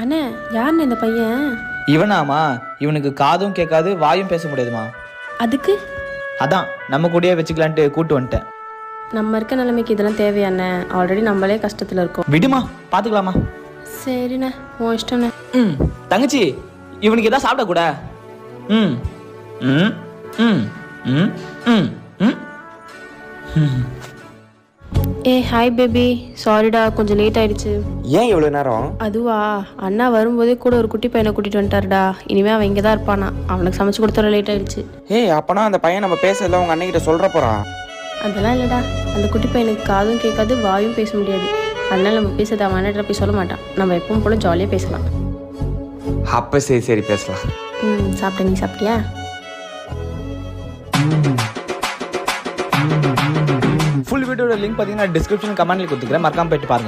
அண்ணே யாருண்ணே இந்த பையன்? இவனாமா? இவனுக்கு காதும் கேட்காது வாயும் பேச முடியாதுமா. அதுக்கு அதான் நம்ம கூடயே வச்சுக்கலான்ட்டு கூட்டு வந்துட்டேன். நம்ம இருக்க நிலைமைக்கு இதெல்லாம் தேவையாண்ணே? ஆல்ரெடி நம்மளே கஷ்டத்தில் இருக்கோம். விடுமா, பார்த்துக்கலாமா. சரிண்ணே, உன் இஷ்டண்ணே. தங்கச்சி, இவனுக்கு எதாவது சாப்பிட கூட. ம் ம் ம் ம் ம் ம். ஹாய் பேபி, சாரிடா கொஞ்சம் லேட் ஆயிடுச்சு. ஏன் இவ்வளோ நேரம்? அதுவா, அண்ணா வரும்போதே கூட ஒரு குட்டி பையனை கூட்டிட்டு வந்துட்டாருடா. இனிமே அவன் இங்கே தான் இருப்பானா. அவனுக்கு சமைச்சு கொடுத்துற லேட் ஆயிடுச்சு. அப்பனா அந்த பையன் நம்ம பேசல உங்க அண்ணன் கிட்ட சொல்ற போறான். அதெல்லாம் இல்லைடா, அந்த குட்டி பையனுக்கு காதும் கேட்காது வாயும் பேச முடியாது. அதனால நம்ம பேசுறது அவன் அண்ணன் போய் சொல்ல மாட்டான். நம்ம எப்பவும் போல ஜாலியாக பேசலாம். அப்ப சரி சரி பேசலாம். சாப்பிட்டேன், நீ சாப்பிட்டியா? ஃபுல் வீடியோட லிங்க் பார்த்தீங்கன்னா டிஸ்கிரிப்ஷன் கமெண்ட்ல கொடுத்துக்கிறேன், மறக்காம போயிட்டு பாருங்க.